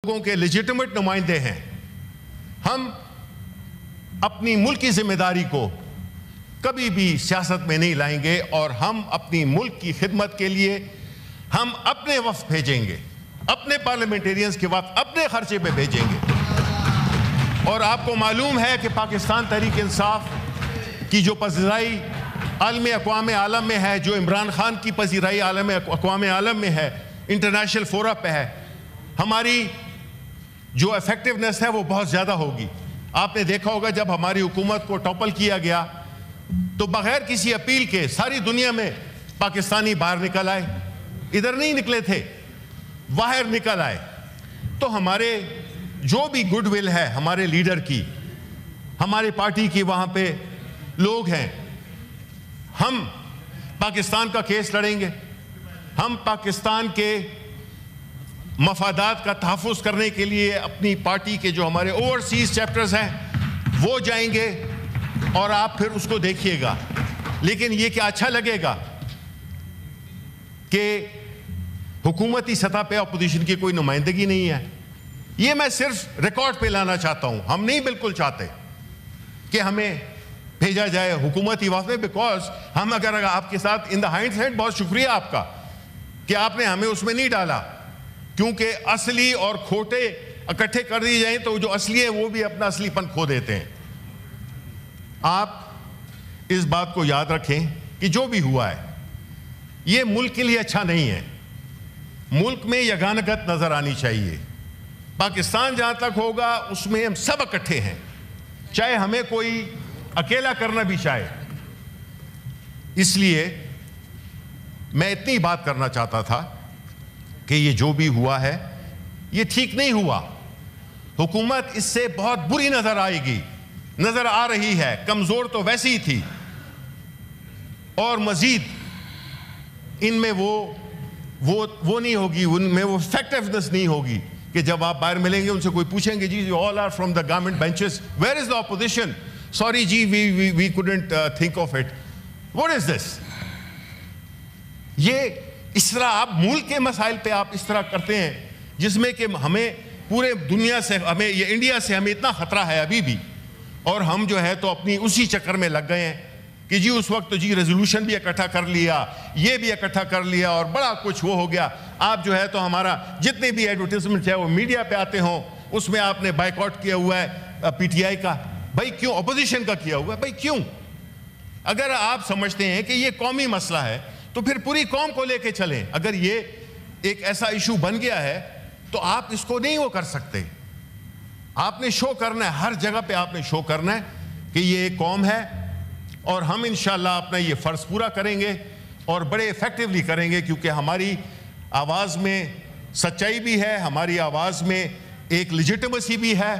لوگوں کے لیجٹمیٹ نمائندے ہیں. ہم اپنی ملک کی ذمہ داری کو کبھی بھی سیاست میں نہیں لائیں گے اور ہم اپنی ملک کی خدمت کے لیے ہم اپنے وفد بھیجیں گے, اپنے پارلیمنٹیرینز کے وفد اپنے خرچے پہ بھیجیں گے. اور آپ کو معلوم ہے کہ پاکستان تحریک انصاف کی جو پذیرائی اقوام عالم میں ہے, جو عمران خان کی پذیرائی اقوام عالم میں ہے, انٹرنیشنل فورا پہ ہے, ہماری جو ایفیکٹونیس ہے وہ بہت زیادہ ہوگی. آپ نے دیکھا ہوگا جب ہماری حکومت کو ٹاپل کیا گیا تو بغیر کسی اپیل کے ساری دنیا میں پاکستانی باہر نکل آئے, ادھر نہیں نکلے تھے, باہر نکل آئے. تو ہمارے جو بھی گڈ ول ہے ہمارے لیڈر کی, ہمارے پارٹی کی وہاں پہ لوگ ہیں, ہم پاکستان کا کیس لڑیں گے, ہم پاکستان کے مفادات کا تحفظ کرنے کے لیے اپنی پارٹی کے جو ہمارے اوورسیز چیپٹرز ہیں وہ جائیں گے اور آپ پھر اس کو دیکھیے گا. لیکن یہ کیا اچھا لگے گا کہ حکومتی سطح پہ اپوزیشن کی کوئی نمائندگی نہیں ہے. یہ میں صرف ریکارڈ پہ لانا چاہتا ہوں. ہم نہیں بالکل چاہتے کہ ہمیں بھیجا جائے حکومتی وفد میں, بیکاز ہم اگر آپ کے ساتھ ان دا ہائنڈ سائڈ بہت شکریہ آپ کا کہ آپ نے ہمیں اس میں نہیں ڈالا, کیونکہ اصلی اور کھوٹے اکٹھے کر دی جائیں تو جو اصلی ہیں وہ بھی اپنا اصلی پن کھو دیتے ہیں. آپ اس بات کو یاد رکھیں کہ جو بھی ہوا ہے یہ ملک کے لیے اچھا نہیں ہے. ملک میں یگانگت نظر آنی چاہیے. پاکستان جہاں تک ہوگا اس میں ہم سب اکٹھے ہیں, چاہے ہمیں کوئی اکیلا کرنا بھی چاہے. اس لیے میں اتنی بات کرنا چاہتا تھا کہ یہ جو بھی ہوا ہے یہ ٹھیک نہیں ہوا. حکومت اس سے بہت بری نظر آئے گی, نظر آ رہی ہے. کمزور تو ویسی ہی تھی, اور مزید ان میں وہ نہیں ہوگی, ان میں وہ effectiveness نہیں ہوگی کہ جب آپ باہر ملیں گے ان سے کوئی پوچھیں گے جی you all are from the government benches, where is the opposition? Sorry G we couldn't think of it. What is this? یہ اس طرح آپ ملک کے مسائل پہ آپ اس طرح کرتے ہیں جس میں کہ ہمیں پورے دنیا سے, ہمیں یہ انڈیا سے ہمیں اتنا خطرہ ہے ابھی بھی, اور ہم جو ہے تو اپنی اسی چکر میں لگ گئے ہیں کہ جی اس وقت تو جی ریزولوشن بھی اکٹھا کر لیا, یہ بھی اکٹھا کر لیا اور بڑا کچھ وہ ہو گیا. آپ جو ہے تو ہمارا جتنے بھی ایڈورٹیزمنٹ ہے وہ میڈیا پہ آتے ہوں اس میں آپ نے بائیک آؤٹ کیا ہوا ہے پی ٹی آئی کا. بھائی کیوں؟ اپوزیشن کا کیا ہوا ہے. بھائی کیوں؟ اگر آپ سمجھتے ہیں کہ یہ قومی مسئلہ ہے تو پھر پوری قوم کو لے کے چلیں. اگر یہ ایک ایسا ایشو بن گیا ہے تو آپ اس کو نہیں وہ کر سکتے. آپ نے شو کرنا ہے, ہر جگہ پہ آپ نے شو کرنا ہے کہ یہ ایک قوم ہے, اور ہم انشاءاللہ اپنا یہ فرض پورا کریں گے اور بڑے ایفیکٹولی کریں گے, کیونکہ ہماری آواز میں سچائی بھی ہے, ہماری آواز میں ایک لیجٹمیسی بھی ہے,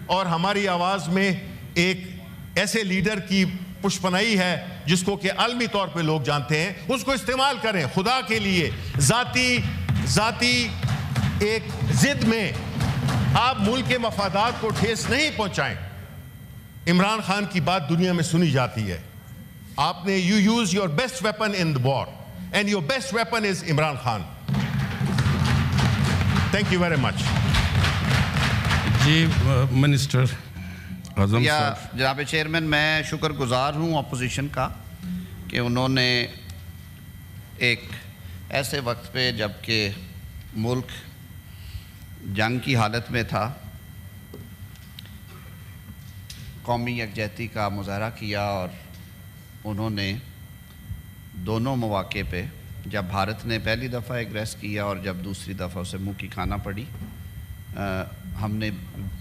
اور ہماری آواز میں ایک ایسے لیڈر کی پشپنائی ہے جس کو کہ عالمی طور پہ لوگ جانتے ہیں. اس کو استعمال کریں خدا کے لیے. ذاتی ایک ضد میں آپ ملک کے مفادات کو ٹھیس نہیں پہنچائیں. عمران خان کی بات دنیا میں سنی جاتی ہے. آپ نے you use your best weapon in the war and your best weapon is Imran Khan. Thank you very much. جی منسٹر اعظم صاحب. جناب چیئرمین, میں شکر گزار ہوں اپوزیشن کا کہ انہوں نے ایک ایسے وقت پہ جب کہ ملک جنگ کی حالت میں تھا قومی یکجہتی کا مظاہرہ کیا, اور انہوں نے دونوں مواقع پہ جب بھارت نے پہلی دفعہ ایگریس کیا اور جب دوسری دفعہ اسے منہ کی کھانا پڑی, ہم نے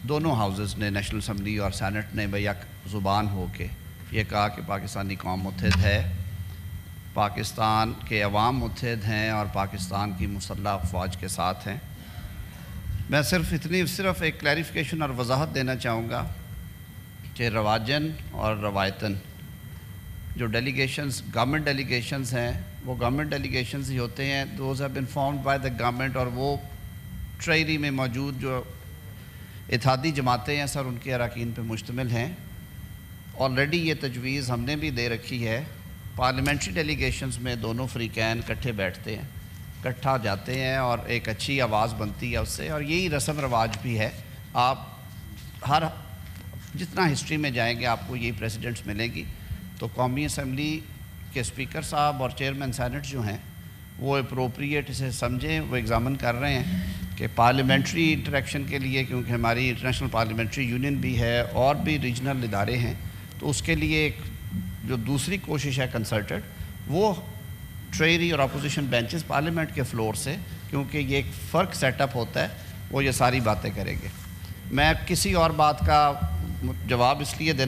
دونوں ہاؤسز نے, نیشنل اسمبلی اور سینٹ نے بیک زبان ہو کے یہ کہا کہ پاکستانی قوم متحد ہے, پاکستان کے عوام متحد ہیں اور پاکستان کی مسلح افواج کے ساتھ ہیں. میں صرف ایک کلیریفیکیشن اور وضاحت دینا چاہوں گا کہ رواجن اور روایتاً جو ڈیلیگیشنز گورنمنٹ ڈیلیگیشنز ہیں وہ گورنمنٹ ڈیلیگیشنز ہی ہوتے ہیں. Those have been formed by the government, اور وہ ٹریری میں موجود جو اتحادی جماعتیں ہیں سر ان کے اراکین پہ مشتمل ہیں. آلریڈی یہ تجویز ہم نے بھی دے رکھی ہے, پارلیمنٹری ڈیلیگیشنز میں دونوں فریقین اکٹھے بیٹھتے ہیں اکٹھا جاتے ہیں اور ایک اچھی آواز بنتی ہے اس سے، اور یہی رسم رواج بھی ہے. آپ جتنا ہسٹری میں جائیں گے آپ کو یہی پریسیڈنٹس ملیں گی. تو قومی اسمبلی کے اسپیکر صاحب اور چیئرمین سینٹ جو ہیں وہ اپروپریٹ اسے سمجھیں، وہ ایگزامن کر رہے ہیں کہ پارلیمنٹری انٹریکشن کے لیے، کیونکہ ہماری انٹرنیشنل پارلیمنٹری یونین بھی ہے اور بھی ریجنل ادارے ہیں، تو اس کے لیے ایک جو دوسری کوشش ہے کنسلٹڈ، وہ ٹریری اور اپوزیشن بینچز پارلیمنٹ کے فلور سے، کیونکہ یہ ایک فرق سیٹ اپ ہوتا ہے، وہ یہ ساری باتیں کریں گے. میں کسی اور بات کا جواب اس لیے